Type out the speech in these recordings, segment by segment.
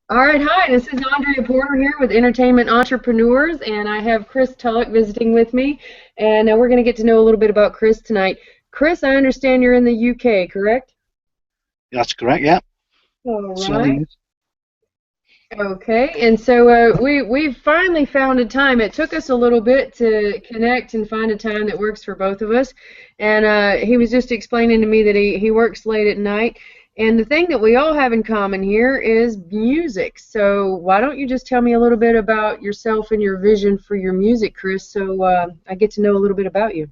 All right, hi, this is Andrea Porter here with Entertainment Entrepreneurs, and I have Chris Tullock visiting with me, and we're going to get to know a little bit about Chris tonight. Chris, I understand you're in the UK, correct? That's correct, yeah. All right. Certainly is. Okay, and so we finally found a time. It took us a little bit to connect and find a time that works for both of us. And he was just explaining to me that he works late at night. And the thing that we all have in common here is music. So why don't you just tell me a little bit about yourself and your vision for your music, Chris, so I get to know a little bit about you.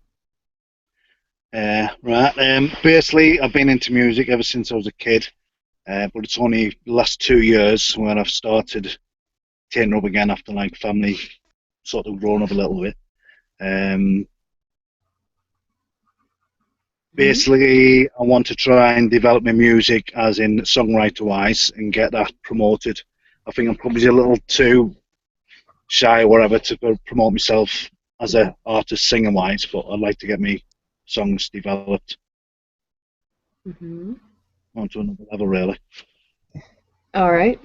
Right. Basically, I've been into music ever since I was a kid, but it's only the last 2 years when I've started taking up again after like family sort of grown up a little bit. Um, Hmm. Basically, I want to try and develop my music as in songwriter-wise and get that promoted. I think I'm probably a little too shy or whatever to promote myself as a artist singer-wise, but I'd like to get me songs developed Hmm. onto another level, really. All right.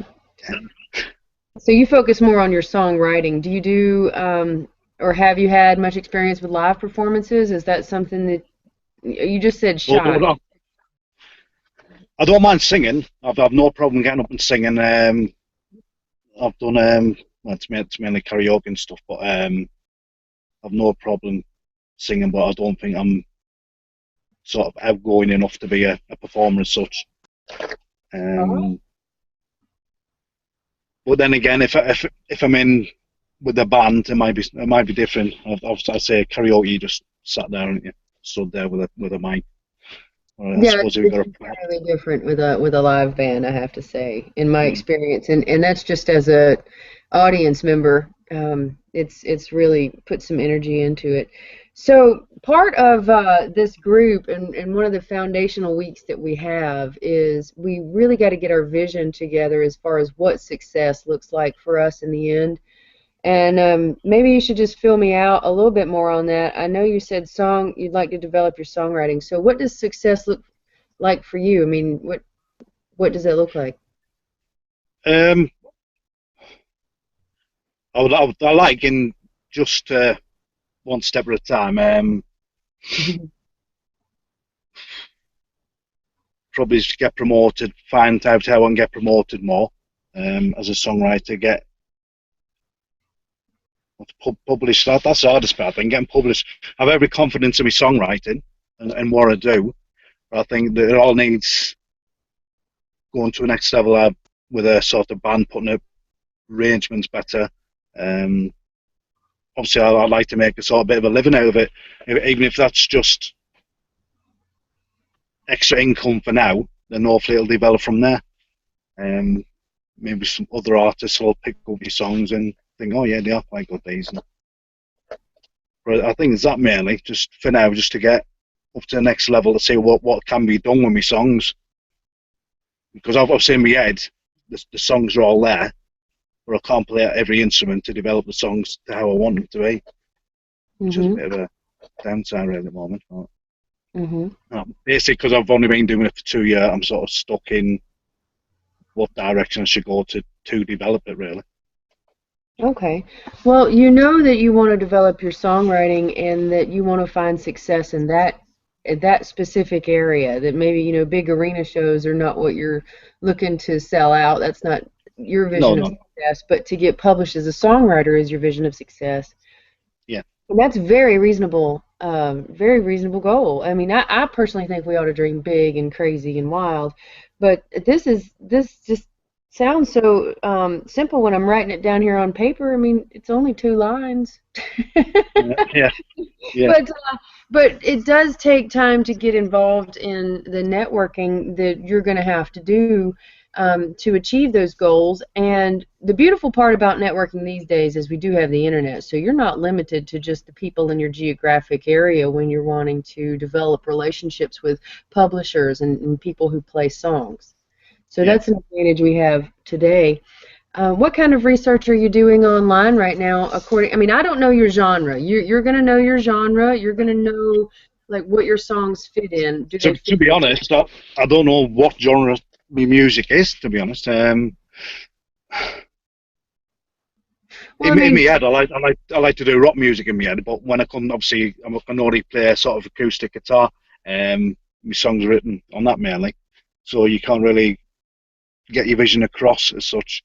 So you focus more on your songwriting. Do you do, or have you had much experience with live performances? Is that something that you just said But shy? I don't mind singing. I've no problem getting up and singing. I've done well, it's mainly karaoke and stuff, but I've no problem singing. But I don't think I'm sort of outgoing enough to be a performer as such. Oh. Um, but then again, if I'm in with the band, it might be different. I'd say karaoke, you just sat there and you stood there with a mic. Or I Yeah, suppose if you it's got entirely different with a live band, I have to say, in my a experience, and that's just as a audience member. It's really put some energy into it. So part of this group and one of the foundational weeks that we have is we really got to get our vision together as far as what success looks like for us in the end. And maybe you should just fill me out a little bit more on that. I know you said you'd like to develop your songwriting. So what does success look like for you? I mean, what does that look like? um, I like in just one step at a time. Probably just get promoted, find out how I can get promoted more as a songwriter, get published. That's the hardest part. I think getting published. I have every confidence in my songwriting and what I do, but I think that it all needs going to a next level with a sort of band, putting up arrangements better. Um, Obviously, I'd like to make a sort of bit of a living out of it, even if that's just extra income for now. Then hopefully it'll develop from there. Um, Maybe some other artists will pick up your songs and think, oh yeah, they are quite good these. But I think it's that mainly, just for now, just to get up to the next level to see what can be done with my songs. Because obviously in my head, the songs are all there, but I can't play every instrument to develop the songs to how I want them to be, which is a Hmm. bit of a downside right at the moment. But, Hmm. basically, because I've only been doing it for 2 years, I'm sort of stuck in what direction I should go to develop it really. Okay. Well, you know that you want to develop your songwriting and that you want to find success in that specific area. That maybe, big arena shows are not what you're looking to sell out. That's not your No, vision of no, success, but to get published as a songwriter is your vision of success. yeah, And that's very reasonable goal. I mean, I personally think we ought to dream big and crazy and wild, but this just sounds so simple when I'm writing it down here on paper. I mean, it's only 2 lines. yeah, yeah, But it does take time to get involved in the networking that you're going to have to do to achieve those goals. And the beautiful part about networking these days is we do have the internet, so you're not limited to just the people in your geographic area when you're wanting to develop relationships with publishers and people who play songs. So yeah. that's an advantage we have today. What kind of research are you doing online right now? I mean, I don't know your genre. You're going to know your genre. You're going to know like what your songs fit in. Do they To fit be into? honest, I don't know what genre my music is. To be honest, Well, I In mean, my head, I like to do rock music in my head, but when I come, obviously, I can only play a sort of acoustic guitar. My songs are written on that mainly, so you can't really get your vision across as such.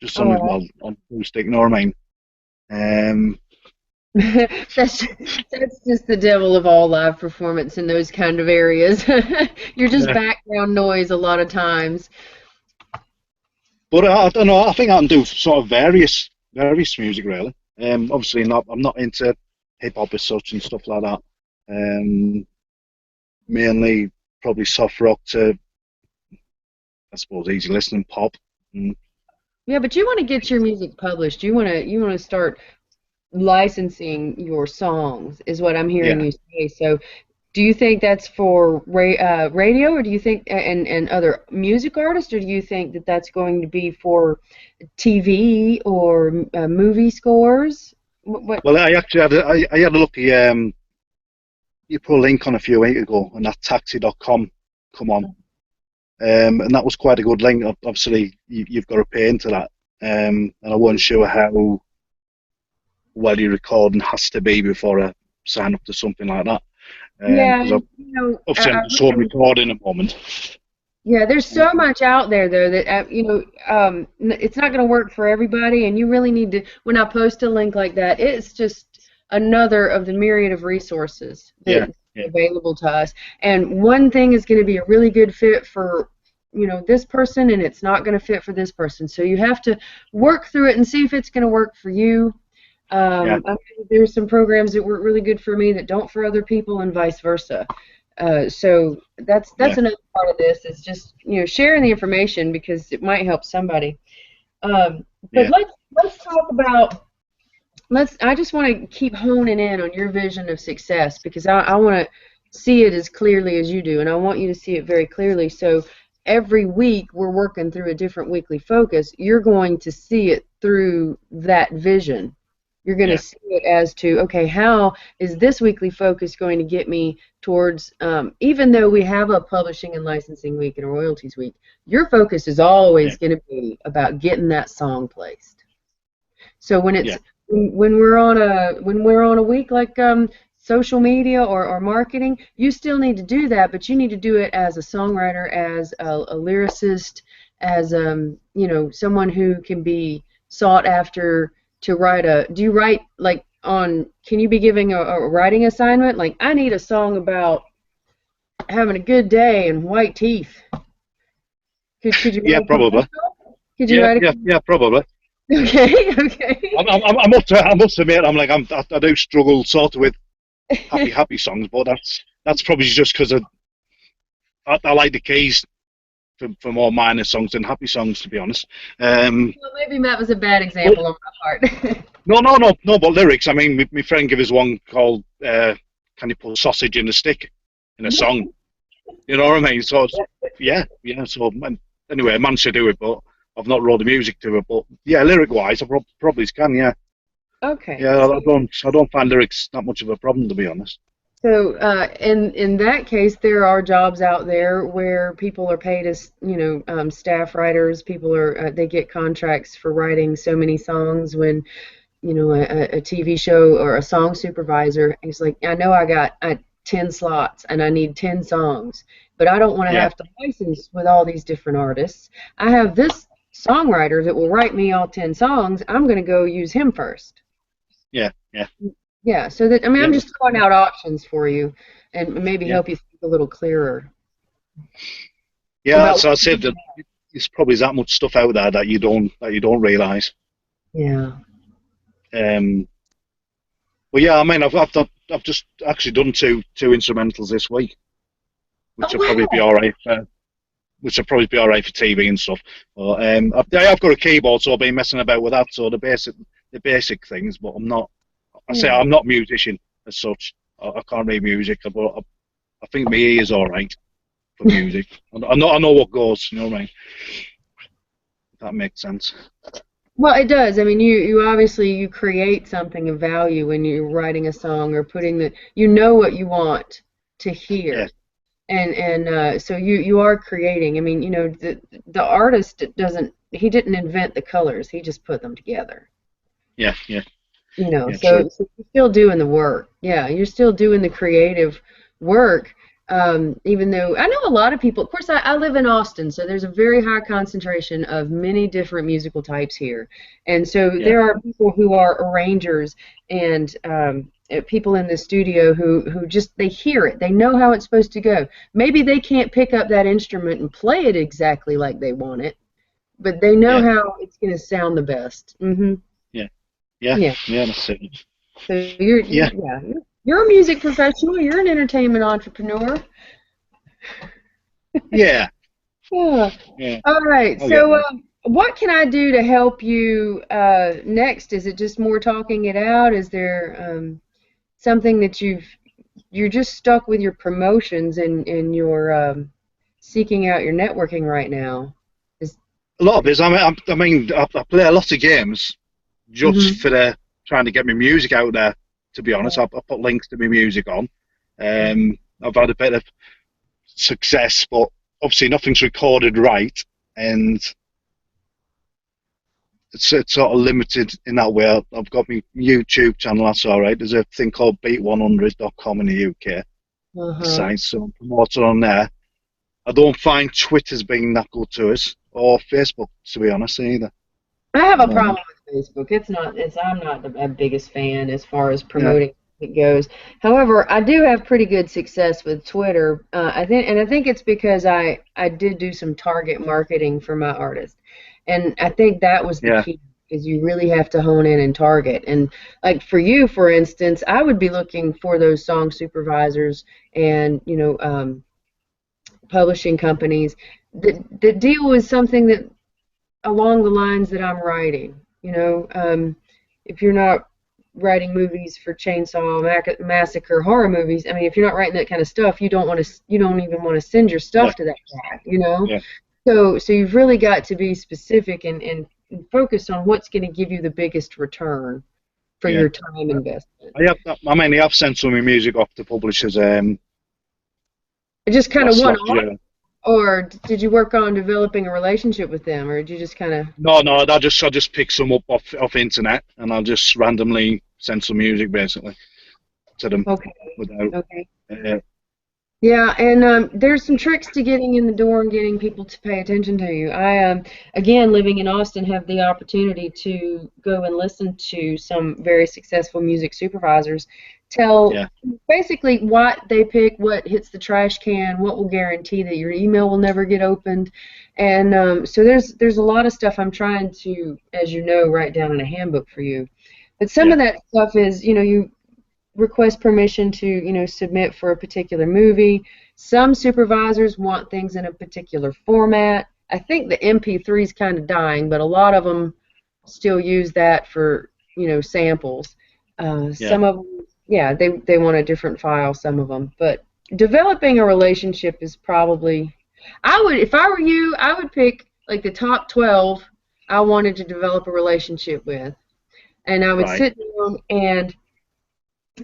Just on oh, well on acoustic, you know what I mean? Um, that's that's just the devil of all live performance in those kind of areas. You're just yeah, background noise a lot of times. but I don't know. I think I can do sort of various music really. Obviously not. I'm not into hip hop as such and stuff like that. Um, Mainly probably soft rock to I suppose easy listening pop. Mm, Yeah, but you want to get your music published. You want to start licensing your songs, is what I'm hearing yeah, you say. So, do you think that's for radio, or do you think and other music artists, or do you think that that's going to be for TV or movie scores? What? well, I actually I had a look at you put a link on a few weeks ago, and that taxi.com come on, and that was quite a good link. Obviously, you've got to pay into that, and I wasn't sure how well your recording has to be before I sign up to something like that. Yeah, Because obviously I'm just home recording at the moment. yeah, there's so much out there though that it's not going to work for everybody, and you really need to. When I post a link like that, it's just another of the myriad of resources Yeah, that yeah, are available to us. And one thing is going to be a really good fit for this person, and it's not going to fit for this person. So you have to work through it and see if it's going to work for you. yeah, I mean, there's some programs that work really good for me that don't for other people, and vice versa. So that's yeah, another part of this is just sharing the information because it might help somebody. But yeah, let's talk about let's. I just want to keep honing in on your vision of success because I want to see it as clearly as you do, and I want you to see it very clearly. So every week we're working through a different weekly focus. You're going to see it through that vision. You're going to yeah, see it as to, okay, how is this weekly focus going to get me towards, even though we have a publishing and licensing week and a royalties week, your focus is yeah, always going to be about getting that song placed. So yeah, when we're on a week like social media or marketing, you still need to do that, but you need to do it as a songwriter, as a lyricist, as someone who can be sought after to write a. Do you write like on? Can you be giving a writing assignment? Like I need a song about having a good day and white teeth. Could you yeah, write a probably. commercial? Could you Yeah, write a? yeah, yeah, probably. Okay, okay. I must admit, I do struggle sort of with happy songs, but that's probably just because I like the keys for more minor songs than happy songs, to be honest. Um, Well, maybe that was a bad but example on my part. no, but lyrics. I mean, my friend gave us one called "Can you put sausage in a stick" in a song? You know what I mean? So yeah, yeah. So anyway, I managed to do it, but I've not wrote the music to it. But yeah, lyric wise, I probably can. Yeah, Okay. yeah. I don't find lyrics that much of a problem, to be honest. So, in that case, there are jobs out there where people are paid as, staff writers. People are they get contracts for writing so many songs. When a TV show or a song supervisor is like, I know I got 10 slots and I need 10 songs, but I don't want to Yeah, have to license with all these different artists. I have this songwriter that will write me all 10 songs. I'm going to go use him first. yeah, yeah, Yeah, so that I mean, yeah, I'm just throwing out options for you and maybe yeah, help you think a little clearer yeah. about. So I said that there's probably that much stuff out there that you don't realize. Yeah. Um, but yeah, I mean, I've just actually done two instrumentals this week, Oh which will probably be wow. all right. Which will probably be all right for TV and stuff. But I've got a keyboard, so I've been messing about with that. So the basic things, but I'm not. I say Yeah. I'm not a musician as such. I can't read music, but I think my ear is all right for music. I know what goes. You know what I mean? If that makes sense. Well, it does. I mean, you obviously you create something of value when you're writing a song or putting the you know what you want to Yeah, hear. and so you are creating. I mean, the artist doesn't he didn't invent the colors. He just put them together. Yeah, yeah, yeah, true. So you're still doing the work. Yeah, you're still doing the creative work. Even though I know a lot of people, of course, I live in Austin, so there's a very high concentration of many different musical types here. And so Yeah, there are people who are arrangers and people in the studio who just they hear it, they know how it's supposed to go. Maybe they can't pick up that instrument and play it exactly like they want it, but they know yeah, how it's going to sound the best. yeah, yeah, Yeah. yeah. That's it. So you're Yeah, yeah, you're a music professional. You're an entertainment entrepreneur. yeah, Yeah. yeah. All right. I'll get So there. what can I do to help you next? Is it just more talking it out? Is there something that you're just stuck with your promotions and you're seeking out your networking right now? Is A lot of it is. I play a lot of games just hmm for trying to get my music out there. To be honest, I put links to my music on. I've had a bit of success, but obviously nothing's recorded right, and it's sort of limited in that way. I've got my YouTube channel, that's all right. There's a thing called beat100.com in the UK, a Uh-huh. site, so I'm promoting on there. I don't find Twitter's being that good to us, or Facebook, to be honest, either, at I have the a problem moment. with Facebook. I'm not the biggest fan as far as Yeah, promoting it goes. However, I do have pretty good success with Twitter. I think it's because I did do some target marketing for my artist, and I think that was the yeah, key. Is you really have to hone in and target. And like for you, for instance, I would be looking for those song supervisors and publishing companies that deal with something that along the lines that I'm writing. If you're not writing movies for Chainsaw Massacre horror movies, I mean, if you're not writing that kind of stuff, you don't even want to send your yeah, stuff to that guy. yeah, So you've really got to be specific and focus on what's going to give you the biggest return for yeah. your time investment. I've sent some of my music off to publishers Just kind of one last off, year. or did you work on developing a relationship with them, or did you just kind of No, I just pick some up off internet and I'll just randomly send some music basically to them okay, without. okay. Uh, Yeah, and there's some tricks to getting in the door and getting people to pay attention to you. Again, living in Austin, have the opportunity to go and listen to some very successful music supervisors tell yeah, basically what they pick, what hits the trash can, what will guarantee that your email will never get opened, and so there's a lot of stuff I'm trying to, as you know, write down in a handbook for you. But some yeah, of that stuff is, you request permission to, submit for a particular movie. Some supervisors want things in a particular format. I think the MP3 is kind of dying, but a lot of them still use that for, samples. yeah, Some of them, yeah, they want a different file, some of them. But developing a relationship is probably, if I were you, I would pick like the top 12 I wanted to develop a relationship with. And I would right, sit down and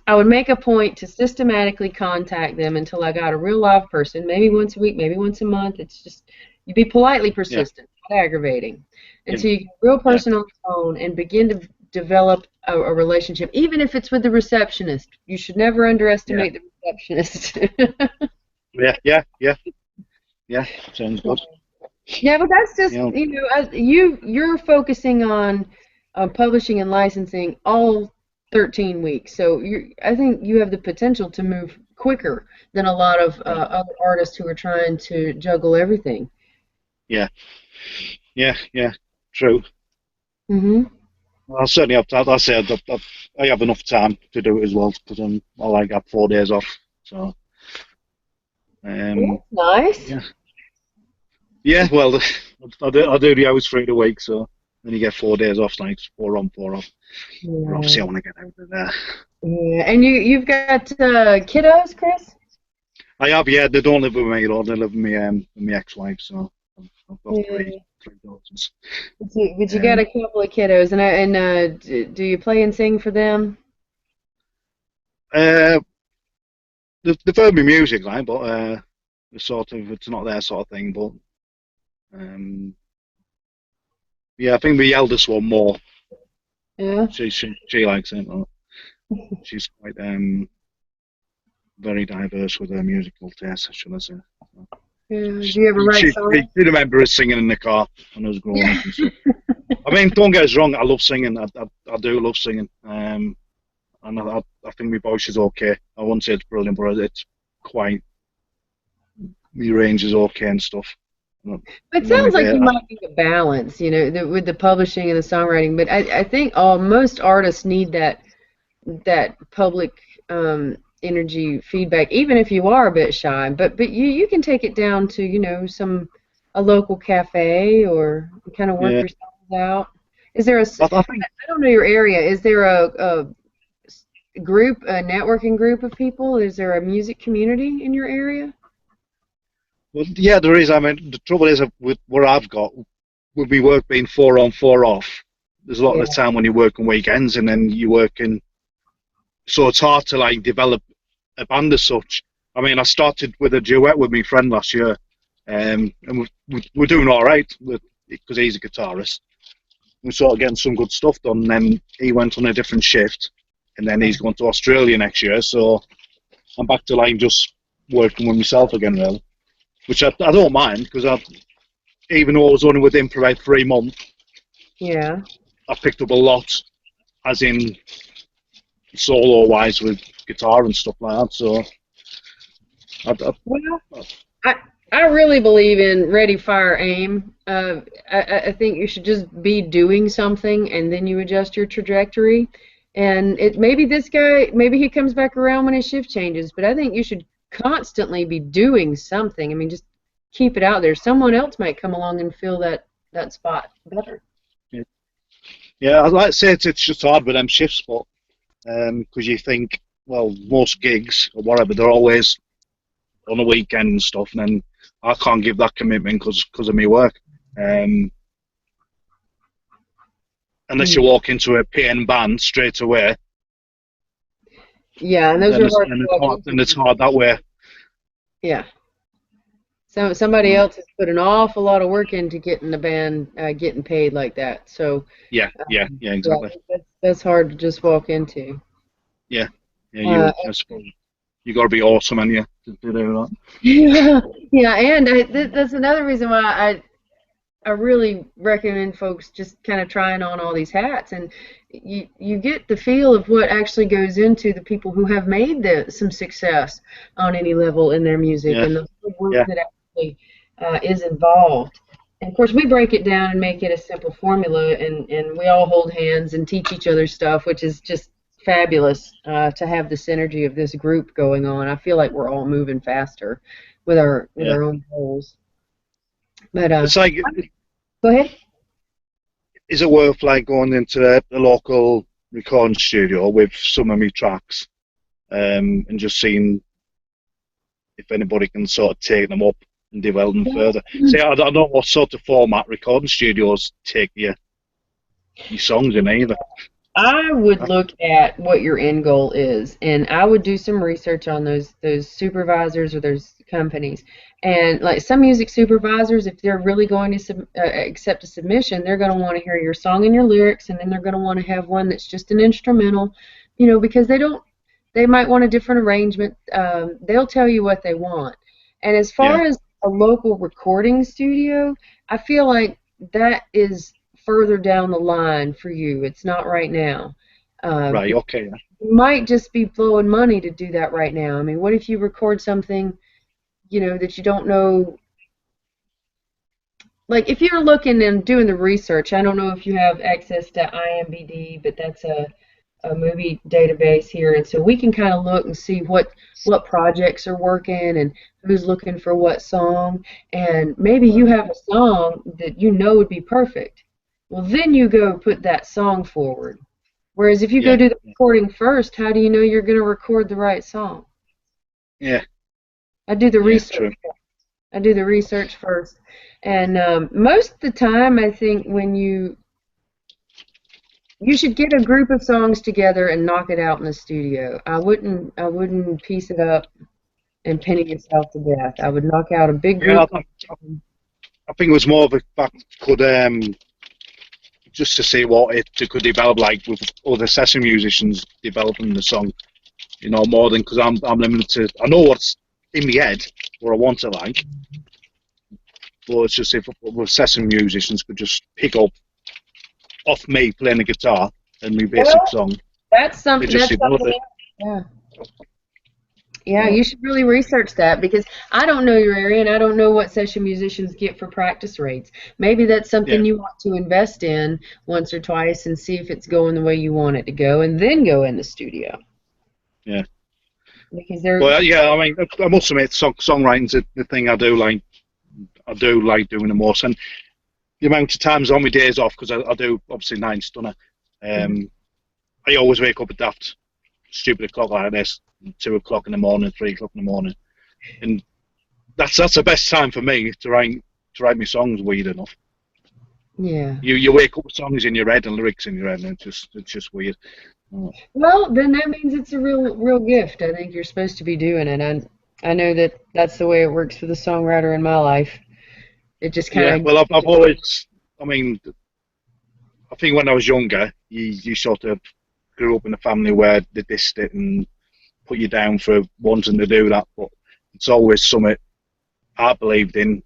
I would make a point to systematically contact them until I got a real live person, maybe once a week, maybe once a month. It's just, you be politely yeah, persistent, not aggravating, yeah, until you get a real yeah, person on the phone and begin to develop a relationship, even if it's with the receptionist. You should never yeah, underestimate the receptionist. yeah, yeah, yeah, yeah. Sounds good. Yeah, but that's just, Yeah, you're focusing on publishing and licensing all 13 weeks. So I think you have the potential to move quicker than a lot of right. other artists who are trying to juggle everything. Yeah, yeah, yeah. True. hmm Well, I certainly have. I say I have enough time to do it as well because I like have 4 days off. So, um, That's nice. yeah, yeah. Well, I do the hours 3 a week, so then you get 4 days off, like 4 on, 4 off. But Yeah. obviously, I want to get out of there. Yeah. And you've got kiddos, Chris? I have, yeah. They don't live with me, though. They live with my ex-wife, so I've got three Yeah. three daughters. But you got Um, a couple of kiddos, and do you play and sing for them? uh, they've heard my music, like, but it's not their sort of thing. But um, yeah, I think the eldest one more. Yeah. She likes it. She's quite very diverse with her musical taste, shall I say. Yeah. Do you ever write She songs? remember us singing in the car when I was growing Yeah. up and stuff. I mean, don't get us wrong, I love singing. I do love singing. And I think my voice is okay. I won't say it's brilliant, but it's quite, my range is okay and stuff. It When we sounds like did, you might need a balance, with the publishing and the songwriting. But I think most artists need that public energy feedback, even if you are a bit shy. But you can take it down to a local cafe or kind of work yeah, your songs out. Is there I think, I don't know your area. Is there a group, a networking group of people? Is there a music community in your area? well, yeah, there is. I mean, the trouble is with what I've got, with my work being 4 on, 4 off, there's a lot of Yeah. the time when you work on weekends and then you work in, so it's hard to like develop a band as such. I mean, I started with a duet with my friend last year, and we're doing all right because he's a guitarist. We're sort of getting some good stuff done. And then he went on a different shift, and then he's going to Australia next year. So I'm back to like just working with myself again, really, which I don't mind because even though I was only with him for about 3 months, Yeah. I picked up a lot, as in solo wise with guitar and stuff like that. So Well, I, I I really believe in ready, fire, aim. I think you should just be doing something and then you adjust your trajectory. And it maybe this guy maybe he comes back around when his shift changes, but I think you should constantly be doing something. I mean, just keep it out there. Someone else might come along and fill that spot better. yeah, I'd like to say it's just hard with them shifts, but because you think, well, most gigs or whatever, they're always on a weekend and stuff, and then I can't give that commitment because of my work. Um, unless you Mm. walk into a PN band straight away, Yeah, and those then are it's hard to then it's walk hard. into. Then it's hard that way. Yeah. So somebody Mm. else has put an awful lot of work into getting the band getting paid like that. So Yeah, yeah, yeah, yeah, exactly. that's hard to just walk into. Yeah, yeah. Uh, I suppose you got to be awesome, and you to do that. yeah, yeah, and that's another reason why I really recommend folks just kind of trying on all these hats, and you get the feel of what actually goes into the people who have made some success on any level in their music Yeah, and the hard work yeah, that actually is involved. And of course, we break it down and make it a simple formula, and we all hold hands and teach each other stuff, which is just fabulous to have the synergy of this group going on. I feel like we're all moving faster with yeah. our own goals. But It's like, go ahead. is it worth like going into a local recording studio with some of my tracks, and just seeing if anybody can sort of take them up and develop them further. See, I don't know what sort of format recording studios take your songs in either. I would Uh, look at what your end goal is, and I would do some research on those supervisors or those companies. And like some music supervisors, if they're really going to accept a submission, they're going to want to hear your song and your lyrics, and then they're going to want to have one that's just an instrumental, because they might want a different arrangement. They'll tell you what they want. And as yeah, far as a local recording studio, I feel like that is further down the line for you. It's not right now. right, Because okay, you might just be blowing money to do that right now. I mean, what if you record something, that you don't know? Like if you're looking and doing the research, I don't know if you have access to IMBD, but that's a movie database here, and so we can kind of look and see what projects are working and who's looking for what song, and maybe you have a song that you know would be perfect. Well, then you go put that song forward. Whereas if you go yeah, do the recording first, how do you know you're going to record the right song? yeah, I do the yeah, research. true, I do the research first, and most of the time, I think when you should get a group of songs together and knock it out in the studio. I wouldn't piece it up and penny yourself to death. I would knock out a big Yeah, group. I think it was more of a fact could just to see what it could develop like with other session musicians developing the song, you know, more than because I'm limited to. I know what's in my head what I want to like, but it's just if other session musicians could just pick up off me playing the guitar and my basic Well, song, that's they something. just That's develop something it. else. Yeah. Yeah, So, you should really research that because I don't know your area and I don't know what session musicians get for practice rates. Maybe that's yeah, something you want to invest in once or twice and see if it's going the way you want it to go and then go in the studio. yeah. Because they're But yeah, I mean, I must admit, songwriting's the thing I do like. I do like doing the most, and the amount of times on my days off because I do obviously nine stunner. Um, I always wake up at daft stupid o'clock like this, 2 o'clock in the morning, 3 o'clock in the morning, and that's the best time for me to write my songs. Weird enough, yeah. you wake up with songs in your head and lyrics in your head, and it's just weird. Oh, Well, then that means it's a real gift. I think you're supposed to be doing it. And I know that that's the way it works for the songwriter in my life. It just yeah, kind well, I've of always, I mean, I think when I was younger, you sort of grew up in a family where they dissed it and put you down for wanting to do that, but it's always something I believed in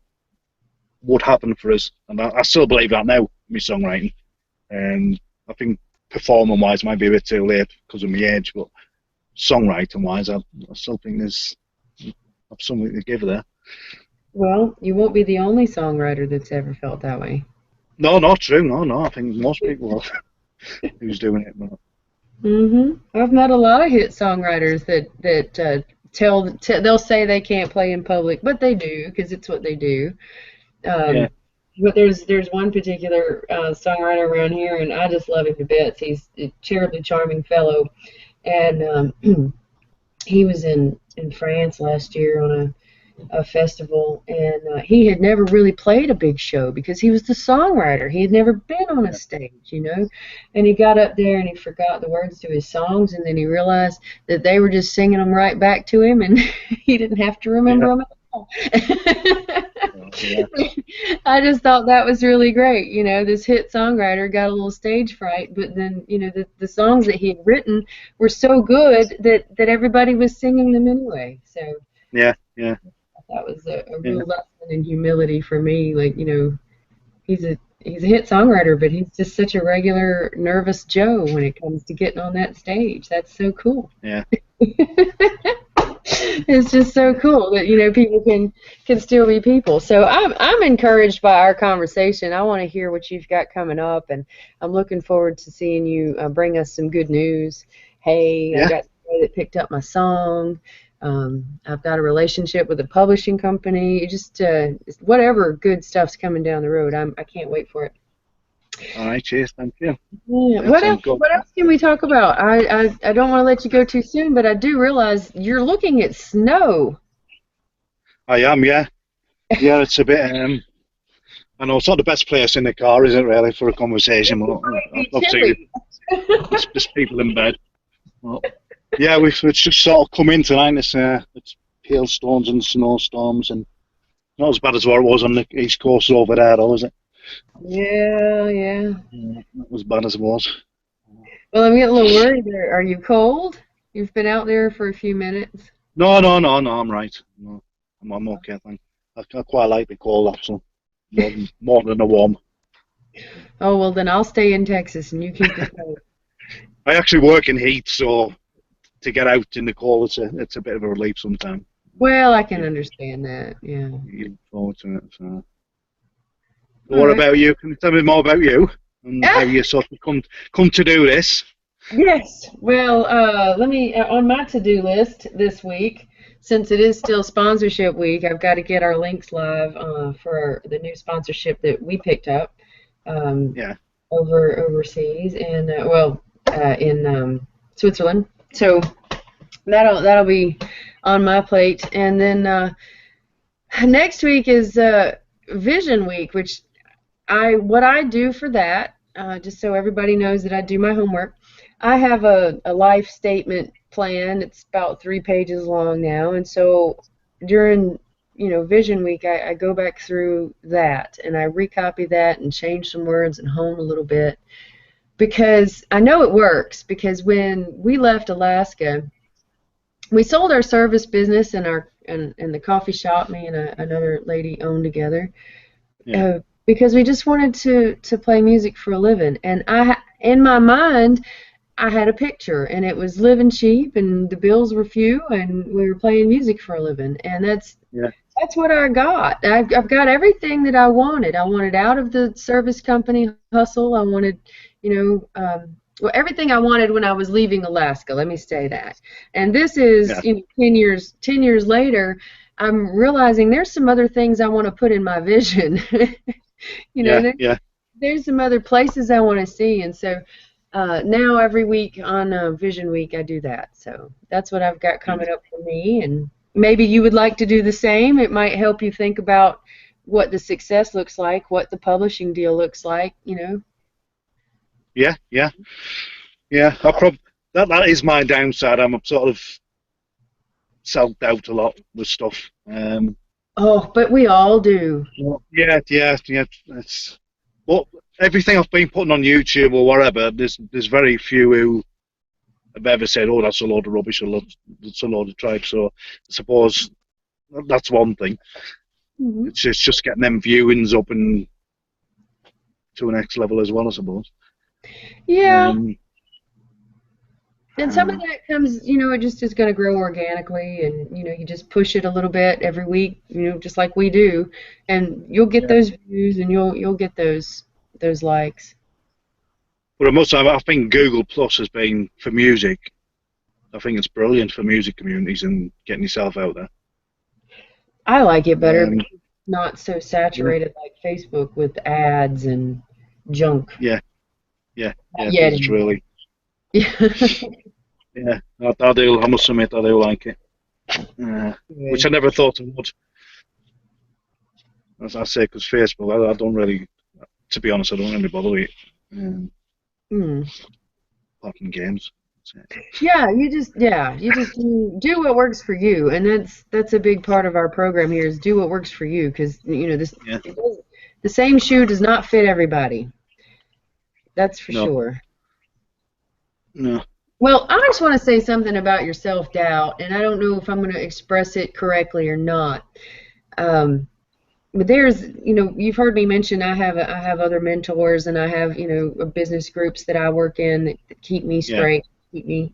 would happen for us, and I still believe that now. My songwriting, and I think performing wise might be a bit too late because of my age, but songwriting wise, I still think I've something to give there. well, you won't be the only songwriter that's ever felt that way. No, not true. No, no. I think most people are who's doing it. But I've met a lot of hit songwriters that they'll say they can't play in public, but they do because it's what they do. yeah, Um, but there's one particular songwriter around here, and I just love him to bits. He's a terribly charming fellow, and he was in France last year on a festival, and he had never really played a big show because he was the songwriter. He had never been on a yeah, stage, and he got up there and he forgot the words to his songs, and then he realized that they were just singing them right back to him, and he didn't have to remember yeah, them at all. yeah, I just thought that was really great. This hit songwriter got a little stage fright, but then, the songs that he had written were so good that everybody was singing them anyway. So yeah, yeah, that was a yeah. real lesson in humility for me. Like, he's a hit songwriter, but he's just such a regular nervous Joe when it comes to getting on that stage. That's so cool. Yeah. It's just so cool that people can still be people. So I'm encouraged by our conversation. I want to hear what you've got coming up, and I'm looking forward to seeing you bring us some good news. Hey, I Yeah. got somebody that picked up my song. I've got a relationship with a publishing company. Just whatever good stuff's coming down the road. I can't wait for it. All right. Cheers. Thank you. Yeah. That What sounds else? good. What else can we talk about? I don't want to let you go too soon, but I do realize you're looking at snow. I am. Yeah. Yeah. It's a bit. I know it's not the best place in the car, is it? Really, for a conversation. But Might be obviously, chilly. there's people in bed. Well, yeah, it's just sort of come in tonight. It's hailstones and snowstorms, and not as bad as what it was on the east coast over there, though, is it? Yeah, yeah. Yeah, not as bad as it was. Well, I'm getting a little worried there. Are you cold? You've been out there for a few minutes. No, no, no, no. I'm right. No, I'm okay. Thank. I quite like the cold, actually, more than the warm. Oh, well, then I'll stay in Texas and you keep the cold. I actually work in heat, so to get out in the cold, it's a bit of a relief sometimes. Well, I can You, understand that. Yeah. you look forward to it. So. All What right. about you? Can you tell me more about you and how Ah, you sort of come to do this? yes. Well, let me on my to-do list this week, since it is still sponsorship week, I've got to get our links live for the new sponsorship that we picked up um, Yeah, overseas and in Switzerland. So that'll be on my plate, and then next week is Vision Week, which what I do for that, just so everybody knows that I do my homework. I have a life statement plan. It's about 3 pages long now, and so during Vision Week, I go back through that and I recopy that and change some words and hone a little bit because I know it works. Because when we left Alaska, we sold our service business and and the coffee shop me and another lady owned together, Yeah, uh, because we just wanted to play music for a living. And in my mind, I had a picture, and it was living cheap, and the bills were few, and we were playing music for a living, and yeah, that's what I got. I've got everything that I wanted. I wanted out of the service company hustle. I wanted, well, everything I wanted when I was leaving Alaska. Let me say that. And this is, yeah, 10 years later, I'm realizing there's some other things I want to put in my vision. you know, yeah, there, yeah, there's some other places I want to see, and so now every week on Vision Week I do that. So that's what I've got yeah. coming up for me, and maybe you would like to do the same. It might help you think about what the success looks like, what the publishing deal looks like. Yeah, yeah, yeah. That is my downside. I'm sort of self-doubt a lot with stuff. Oh, but we all do. Well, yeah, yeah, yeah. It's well, everything I've been putting on YouTube or whatever. There's very few who have ever said, "Oh, that's a load of rubbish," or "It's a load of tripe." So I suppose that's one thing. Hmm. It's just getting them viewings up and to a next level as well, I suppose. Yeah, Um, and some of uh, that comes, it just is going to grow organically, and you just push it a little bit every week, just like we do, and you'll get yeah, those views, and you'll get those likes. but I must have. I think Google Plus has been for music. I think it's brilliant for music communities and getting yourself out there. I like it better Um, because it's not so yeah, saturated like Facebook with ads and junk. yeah, yeah, Not yeah. yet Because it's anyway. really, yeah. I do. I must admit, I do like it. Which Good. I never thought I would. As I say, because Facebook, I don't really, to be honest, I don't really bother with it. Hmm. Apart from games. That's it. Yeah, you just do what works for you, and that's a big part of our program here is do what works for you, because Yeah, the same shoe does not fit everybody. That's for no, sure. no, Well, I just want to say something about your self-doubt, and I don't know if I'm going to express it correctly or not. Um, but you've heard me mention I have other mentors, and I have, business groups that I work in that keep me yeah, straight, keep me,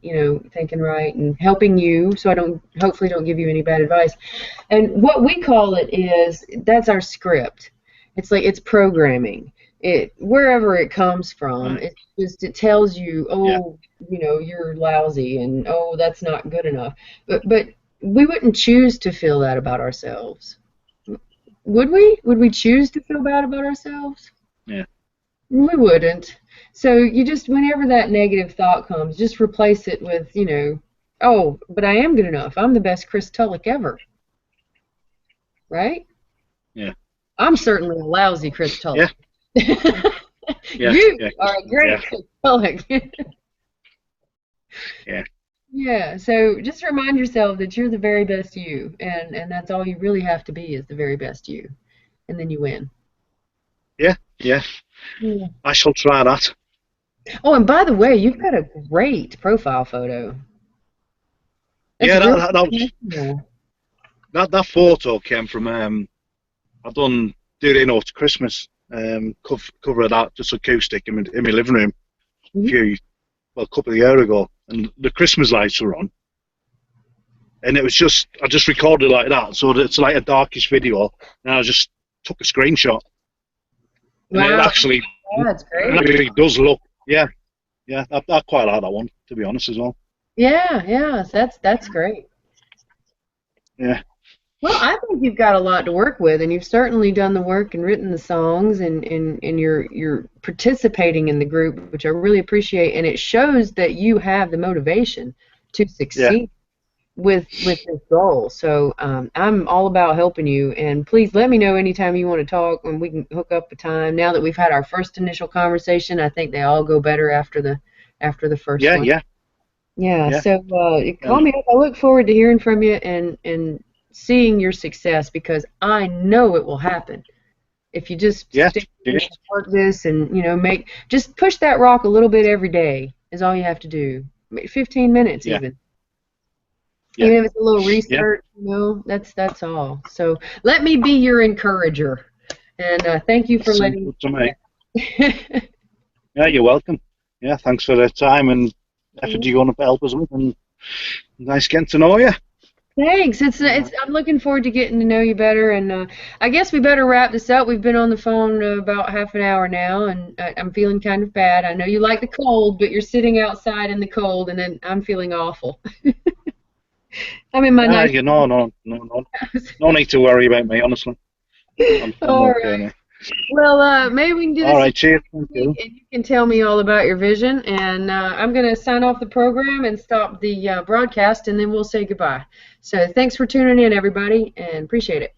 thinking right and helping you, so I don't hopefully don't give you any bad advice. And what we call it is that's our script. It's like it's programming. It wherever it comes from, right, it tells you, yeah, oh, you're lousy, and oh, that's not good enough. But we wouldn't choose to feel that about ourselves. Would we? Would we choose to feel bad about ourselves? yeah, We wouldn't. So you just, whenever that negative thought comes, just replace it with, oh, but I am good enough. I'm the best Chris Tullock ever, right? yeah, I'm certainly a lousy Chris yeah, Tullock. yeah, You yeah, are a yeah, great Chris Tullock. yeah, Yeah, so just remind yourself that you're the very best you, and that's all you really have to be is the very best you, and then you win. yeah, yeah. Yeah. I shall try that. Oh, and by the way, you've got a great profile photo. That's Yeah, really that was professional. that photo came from I done Do They Know It's Christmas cover of that just acoustic in my living room a Mhm. few well a couple of years ago, and the Christmas lights were on, and it was just I just recorded like that, so that it's like a darkish video, and I just took a screenshot, and it Wow, that's great. actually does look yeah yeah I quite like that one to be honest as well. Yeah, yeah, that's great. Yeah, Well, I think you've got a lot to work with, and you've certainly done the work and written the songs, and you're participating in the group, which I really appreciate, and it shows that you have the motivation to yeah, succeed with this goal. So I'm all about helping you, and please let me know anytime you want to talk, and we can hook up a time. Now that we've had our first initial conversation, I think they all go better after the first Yeah, one. yeah, Yeah, yeah. so call And me up. I look forward to hearing from you and seeing your success because I know it will happen if you just yeah, stick with this cheers. and work this and just push that rock a little bit every day is all you have to do. 15 minutes Yeah, even. yeah, Even if it's a little yeah. research, that's all. So let me be your encourager. And thank you That for sounds letting me good to do me. that. Yeah, you're welcome. Yeah, thanks for the time and effort you're going to help us with, and nice getting to know you. Thanks. Uh, I'm looking forward to getting to know you better, and I guess we better wrap this up. We've been on the phone about half an hour now, and I'm feeling kind of bad. I know you like the cold, but you're sitting outside in the cold, and then I'm feeling awful. I'm in my nice no, house. no need to worry about me. Honestly, I'm All okay right. now. Well, maybe we can do All this right, again cheers. next Thank week, you. and you can tell me all about your vision. And I'm going to sign off the program and stop the broadcast, and then we'll say goodbye. So thanks for tuning in, everybody, and appreciate it.